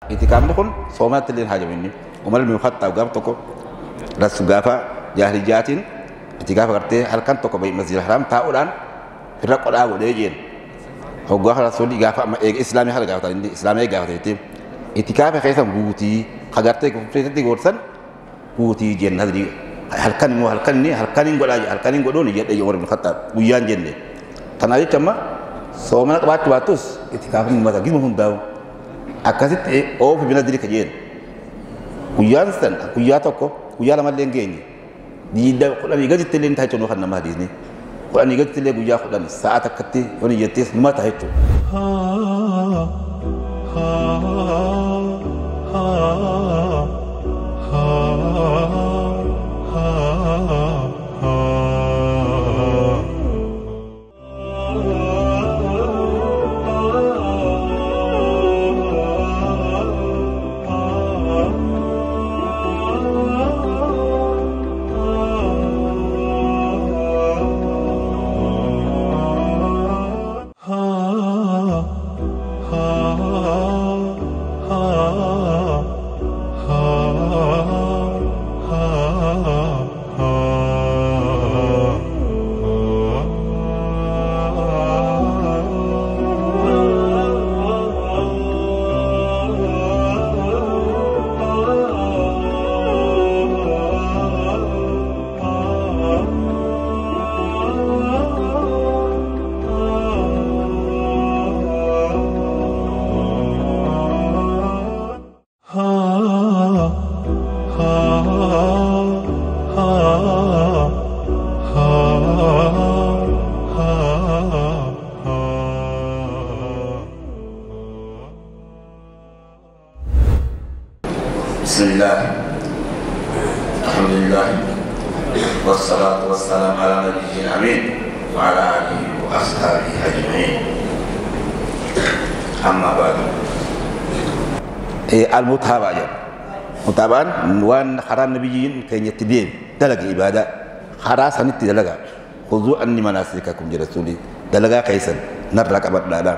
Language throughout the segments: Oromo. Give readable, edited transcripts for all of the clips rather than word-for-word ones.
itikaafni kun soomatti illee haajamini umar ibn khattab gaaf tokko rasu gaafa jaahilijaatiin itikaafa gartee halkan tokko bai masjid haram taa'uudhaan irra qodhaa godhee jeen hoggaa rasuulli gaafa eega islaamii hala gaafatan inni islaamii gaafateetti itikaafa keessan guutii hagartee kufreetti gorsan guutii jeen hadri halkan immoo halkaniin godhaa halkaniin godhuun jedhe umar ibn khattab guyyaan jenne tanaa jecha amma soomana qabaatti baattus itikaafni mata gizma hundaa'u akkasitti oofu bina diri kajeen guyyaan san guyyaa tokko guyyaa lama illee geenye diida kudhanii gaditti illee taa'ee cunuu kan nama hadiisni kudhanii gaditti illee guyyaa kudhan sa'a takkatti wani jettees numa taa'ee Bismillah, alhamdulillah, wassalatu wassalamu ala nabiyyil amin wa ala alihi wa ashabihi ajma'in. Amma ba'du. Al-mutaba'ah ya. Mutaba'an wan haram nabiyyin kenyatti deem dalaga ibadah haraa sanitti dalaga khudhu anni manasikakum ji rasuli dalaga kaysan narra qabadda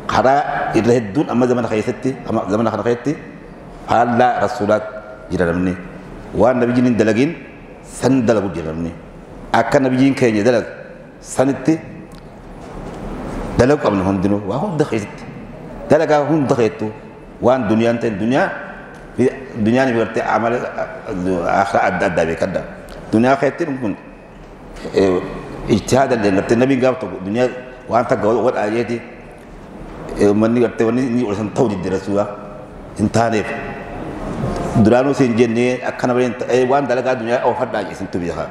haraa irra hedduun amma zaman kaysatti amma zaman kana kaysatti halla rasulat jiramni wa nabiyyin dalagin san dalagu jiramni akka nabiyyin kenya dalag sanitti dalag qabna hundinu wa hum dakhayt dalaga hum dakhaytu wa dunya anta dunya ni berarti amal akhir adda bekada dunya khaytin kun ijtihad dan ngerti nabi gabto dunya wa anta gaw wa ayati man ni ngerti wani ni urusan tawhid rasulullah intane durano sen jenne akana baren wan dalaga dunya aw fadda ji sintu biha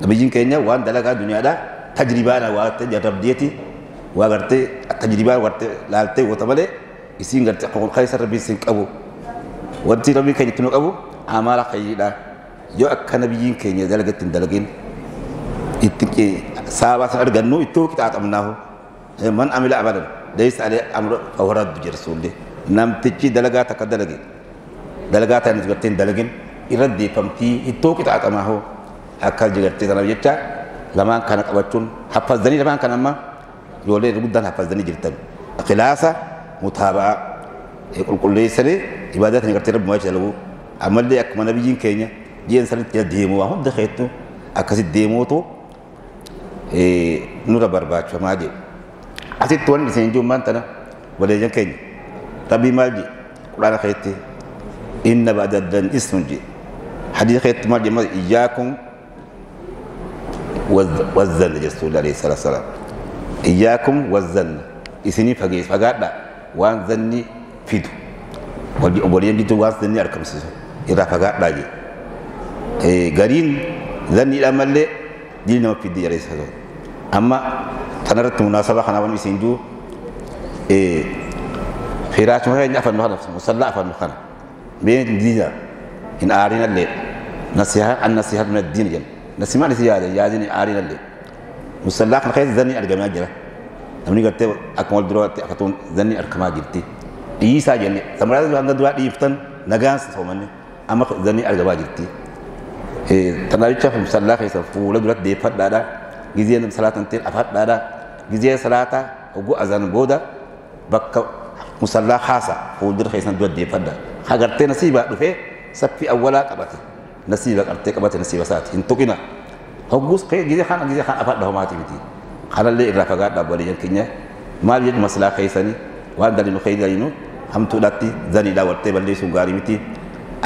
nabiyyin kenya wan dalaga dunya da tajribana wa tajribiyati wa garte tajriba wa lalte wa tabale isin garte qul khaysar rabbi sin qabu wanti rabbi kenya tunu qabu amala khayida yo akana nabiyyin kenya dalagatin dalagin itike sahaba sa arganno itu kita atamnahu man amila abadan laysa ali amru aw radd rasulullah nam tiji dalaga takadalagi dalaga tan gertin dalagin iraddi famti itu kita atamahu akal gertin tanam jetta lama kana qabatun hafazdani lama kana ma yole ruddan hafazdani jirtan khilasa mutaba'a yaqul laysali ibadat ni gertin mo jalu amal de ak manabiyyin kenya jien salit ya demo wa hum dakhaytu akasi demo to nura barbacho maji asit tuan sen jumman tana wala jan kenya tabi malji qur'an khayti inna ba'da dan ismunji hadith khayt marji ma iyyakum wazzan rasul alayhi salam iyyakum wazzan isini fagada wan zanni fidu wadi obori yangi to wazzanni arkamsi ira fagada ji garin zanni amalle dina fidi alayhi salam amma tanarat munasabah kana wani isinju khiraat ma ya fa nafsu musalla fa nafsu بين دينا إن أرينا الليل نصيحة النصيحة من الدين جل نسمع نصيحة يازني أرينا الليل مسلاك نخيل زني أرجمنا جرا أمني قلت أكمل دروات أكتون زني أركما جرتي إيسا جل سمرات عند دروات يفتن نجاس سومني أما زني أرجما جرتي تناوي شاف مسلاك يسافو لدروات ديفت دادا جزية صلاة أنتين أفات دادا جزية صلاة وجو أذان بودا بك musallaa haasa fuuldura keessan dura deeffadha hagartee nasiibaa dhufee saffii awwalaa qabate nasiiba qartee qabate nasiiba isaati hin tuqina hoggus gizee kana afadha homaati miti kanallee irraa fagaadhaa baliyan keenya maal jedhu maslaa keessanii waan dalinu keeydayinu hamtuudhaatti zaniidhaa wartee balleessuun gaarii miti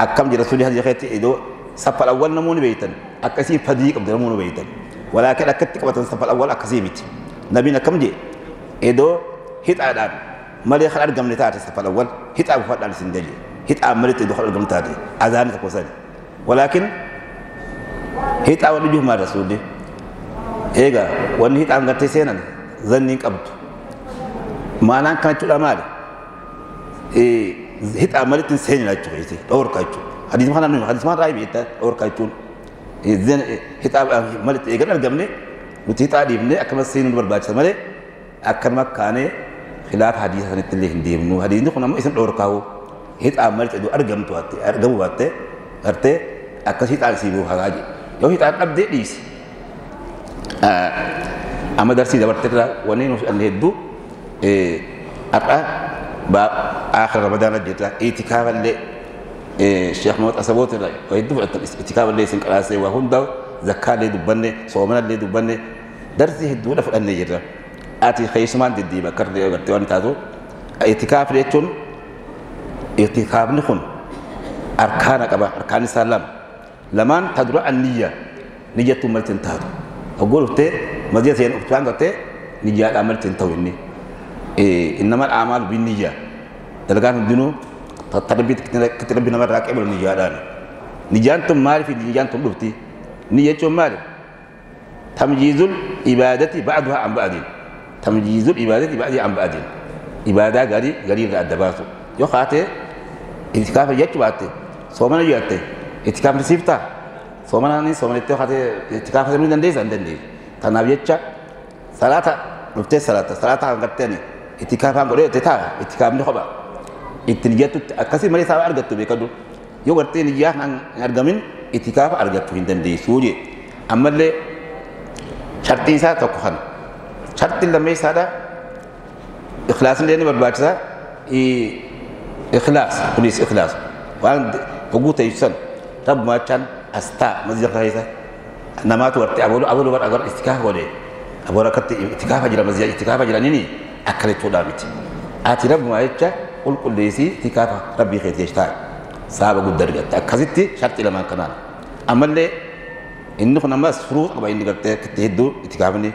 akkam jira sulii hajji keetti idoo saffal awwal namoonni beeytan akkasiin fadii qabdu namoonni beeytan walaakin akkatti qabatan saffal awwal akkasii miti nabiin akkam jee idoo hixaadhaan malee kan argamne taate saffal awwal hixaa buufadhaan isin jaje hixaa malitti idoo kan argamne taate azaani tokko sani walaakin hixaa wal ijuuf maa rasuulli eega wanni hixaan gartee seenan zanniin qabdu maanaan kana jechuudha maali hixaa malitti hin seenina jechuudha dhowrkaa jechuudha hadismaan raayii beektaa dhowrkaa jechuun hixaa malitti eegan argamne nuti hixaa dhiifne akkamas seenuu nu barbaachisa malee akkanuma kaanee khilaafa hadiisa sanitti illee hin deemnu hadiisni kun ammoo isin dhowrkaa'u hixaa malitti iddoo argamtu argamu baattee gartee akkas hixaan isii buuf hagaa jedhe yoo hixaan dhabdee dhiisi amma darsii dabarteerra wanni nuuf anne hedduu har'a آخر رمضان الجدة اعتكاف اللي الشيخ محمد أسبوت اللي ويدفع اعتكاف اللي سنكراسي وهم دو زكاة اللي دبني صومنا اللي دبني درسي الدولة في النجدة آتي خيسمان دي بكر دي وقتوان تازو اعتكاف اللي تون اعتكاف نخون أركانك أبا أركان السلام لمن تدرى النية نية ملتن تازو أقول تي مزيد سين أفتوان تي نية عمل تنتويني إنما الأعمال بالنية دلقان الدنو تربيت كتير بنا مرة كابل النية دان نية أنتم مال في نية أنتم لفتي نية شو مال تمجيز العبادة بعضها عن بعض تمجيز العبادة بعضها عن بعض عبادة غري الدباسو يو خاطر اتكاف يجباته صومنا يجاته اتكاف نسيبتا صومنا ني صومنا تيو خاطر اتكاف سمين دنديس عندني تنابيتشا صلاة لفتي صلاة عندتني اتكاف عن قرية تتا اتكاف نخبا اتنجاتو أكاسي مري سوا أرجعتو بيكادو يو قرتي نجيا عن أرجمين اتكاف أرجعتو هندن دي سوري أما اللي شرطين سا تكوهن شرطين لما يسادا إخلاص اللي نبرباتسا إخلاص بوليس إخلاص وان بقول تيسن رب ما كان أستا مزيد رئيسا نمات ورتي أبولو بر أجر اتكاف وده أبولو كت اتكاف أجرا مزيد اتكاف أجرا نيني أكلت ودامت آتي رب ما يجا قل كل ليسي اتكاف ربي خير يشتاق صعب قد درجة أكذبتي شرط لما كنان أما اللي إنه نماز فروض أبا إني قلت كتهدو اتكافني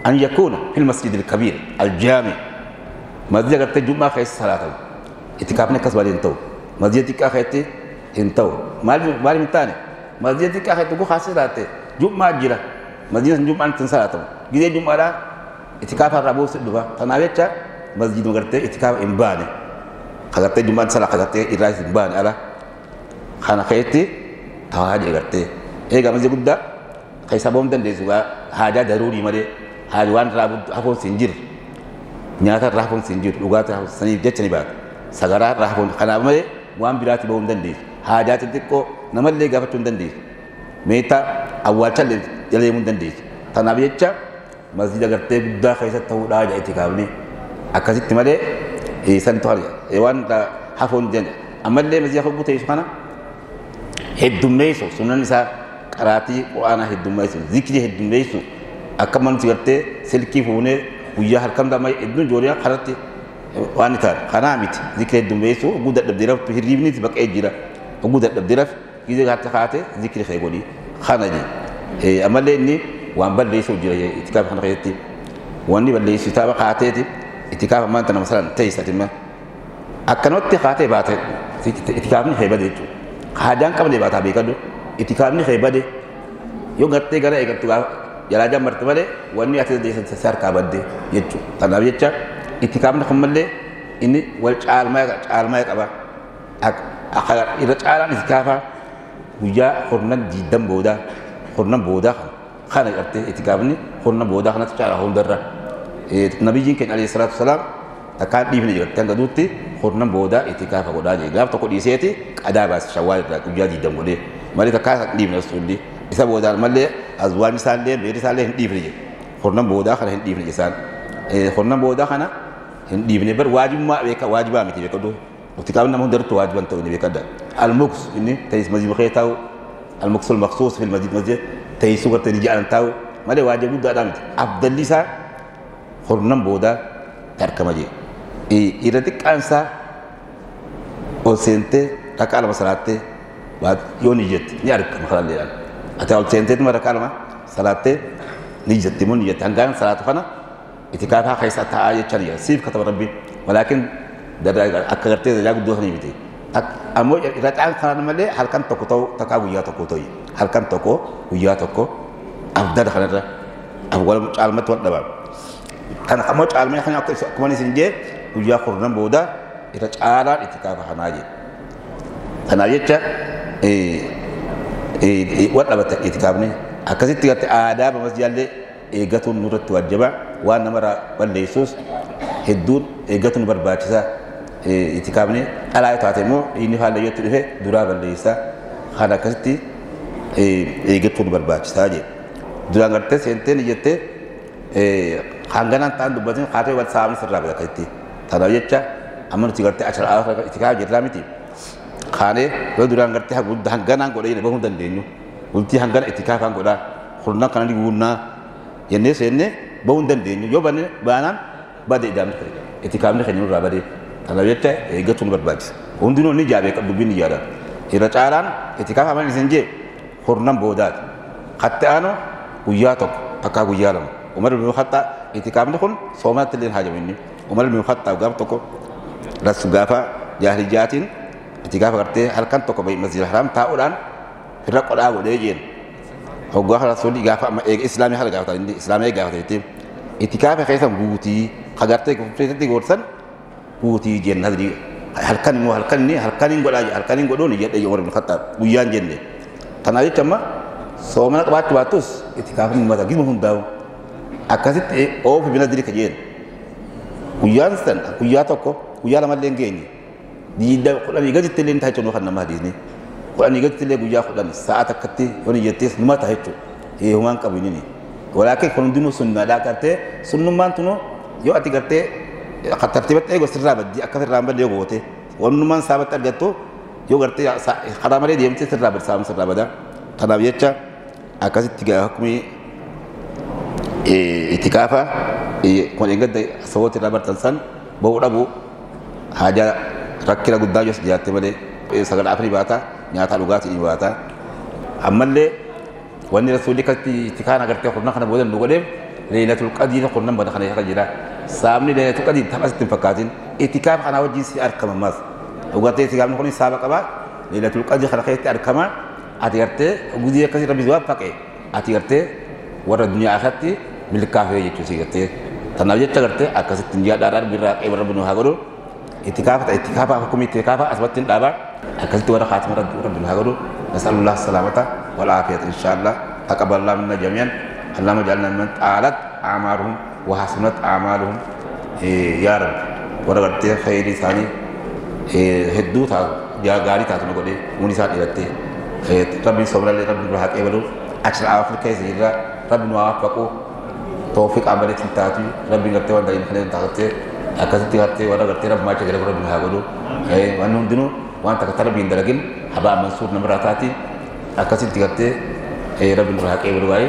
أن يكون في المسجد الكبير الجامع مسجد قلت جمعة خيس صلاة اتكافني كسبالي انتو مسجد كاخيتي انتو مال من تاني مسجد كاخيتي كو خاصة راتي جمعة جرا مسجد جمعة انتن صلاة جدي جمعة را اتكاف الرابو سدوا تناويتشا مسجد قلت اتكاف إمباني خلقت جمعة صلاة خلقت إرايس إمباني على خانا خيتي تواجه قلت إيه مسجد قد خيسابهم دندسوا حاجة ضروري مره حاجوان رابو حفون سنجر نياتا رافون سنجر لغات سنجر جتني بعد سجارة رافون خنا مره وان براتي بهم دندس حاجات تكو نمل لي قفتون دندس ميتا أول شل يلي من دندس تنابيتشا مسجد قلت قد خيسات تود حاجة اتكابني أكاسيت مره سنتواريا وان حفون جن أمال لي مسجد خبوت يسخنا هدوميسو سنن نساء قراتي وأنا هدوميسو ذكري هدوميسو أكمل سيرتي سلكي فونه ويا هالكم دامي ابن جوريا خرطي وأنا تار خنامت ذكري هدوميسو وجود الدبدرة في الريبني تبقى أجرا وجود الدبدرة إذا قعدت خاطر ذكري خيبوني خانجي أما لأني وأنا بليسو جرا اتكاف خنا خيتي وأني بليسو تابع خاطرتي اتكاف ما أنت مثلا تيسات ما أكنوت خاطر باتة اتكافني خيباديتو خادان كم دبات أبي كدو اتكافني خيبادي يو غرتي غلا إكتو جلا جام مرتبة ده واني أتى ده سسار كابد ده يجوا تنابي يجوا اتكافنا خملة إني والعال ما كبا أخر إذا عالان اتكافا ويا خرنا جدا بودا خرنا بودا خانة أرتي اتكافني خرنا بودا خانة تعالى هم درة النبي جين كان عليه الصلاة والسلام تكاد دي بنيجي تانغ دوتي خرنا بودا اتكافا بودا جي غاف تقول يسيتي أدا بس شوال ويا جدا بودا مالي تكاد دي بنسولي إذا بودا مالي أزواج سالين بير سالين هندي فريج خورنا بودا خنا هندي فريج سال خورنا بودا خنا hindi bine bar wajib ma be ka wajiba mi be ka do itikaf na mo darto wajiban to ni be ka da al muks ini tays mazib khaytaw al muks al makhsus fi al masjid tay sugar tay jaan taw made wajibu da dam afdal lisa khurnam boda tarkamaji irati kansa o sente takala masalate wa yoni jet nyar kam khalal ya atal sente ma takala salate ni jet mon jet hangan salatu khana itikaf khaysa ta ayat chariya sif katab rabbi walakin dada akarate da jagu dohni biti amo iratan khana male halkan tokoto takagu ya tokoto halkan toko uya toko afdal khana afwal almat wa daba kan amo alma khana ko ni sinje uya khurnam boda ita cara itikaf hanaje hanaje wadda bata itikaf ne akasi tigate adab masjalle gatun nurat wajaba wa namara balle sus hiddud gatun barbatisa itikaf ne ala tatemo ini hala yotude dura balle isa khana kasti gatun barbatisa je dura ngarte sente ni jette hanganan tandu batin khate wat saam sirra bada kaitti tanayecha amon tigarte achara afa itikaf jetlamiti khane do dura ngarte hagu hangana ngode ne bahun dandenyu ulti hangana itikaf ngoda khurna kana di wunna yenne senne bahun dandenyu yo bane banan bade idam kare itikaf ne khanyur rabade talawete e gatun barbati ondino ni jabe ka dubin yara ira charan itikaf amani senje khurna bodat hatta ano uyatok taka uyalam umar bin khatta itikaf ne khun somat lil hajamini umar bin khatta gab toko rasu gafa jahli jatin itikaf karte halkan toko bay masjidil haram taulan firqoda go dejen hoggo rasul gafa islami hal gafa indi islami gafa tim itikaf kaysa buti khagarte ko fete gorsan buti jen hadri halkan mo halkan ni godo ni yedde umar bin khattab buyan jende tanaje tamma so mana batus itikaf ni mata gimu hundaw akasit o fi binadri kajen buyan san kuyatoko kuyala malengeni di da qur'ani gadi telen ta chono xanna mahdi ni qur'ani gadi tele bu ya khudan saata katti woni yetes numa ta hetto human kabini ni walakin kon dinu sunna da karte sunnu mantuno yo ati karte khatartibat ego sirra baddi akafir ramba de gote wonnu man sabat argato yo karte khadamare de yemte sirra bad sam sirra bada tanab yecha akasi tiga hukmi itikafa kon engadde sawoti rabar tansan bawu dabu haja rakkira guddajo sejate bade sagal afri bata nyata lugati ni bata amalle wani rasulika tikana garte ko nakana bodan dugo dem laylatul qadr ko namba khana khajira samni laylatul qadr tabasin fakatin itikaf khana waji si arkam mas ugate itikaf ko ni sabaqa ba laylatul qadr khana khayti arkama atigarte gudiya kasi rabbi wa faqe atigarte wara dunya akhati mil kafe yetu sigate tanaje tagart akasit tinja darar birra e rabbuna hagoro itikaf hukum itikaf asbatin daba akasit wara khatim rabbuna hagoro nasallallahu salamata wal afiyat insyaallah taqabbalallahu minna jami'an allahumma ij'alna min ta'alat a'maruhum wa hasanat a'maluhum ya rab wara gatte khairi sani heddu ta ya gari ta to gode muni sa dirate rabbi sabrali rabbul haqi walu ashra afil kaysira rabbuna wafaqu taufiq amalit tati rabbi ngarte wanda in khalen taate akati ngarte wada ngarte rab ma tegere rabbi hagodo wanu dinu wan ta tarbi indalagin haba mansur namratati akati ngarte rabbi haqe wai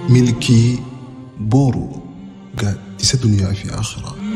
milki boru ga isa dunya fi akhirah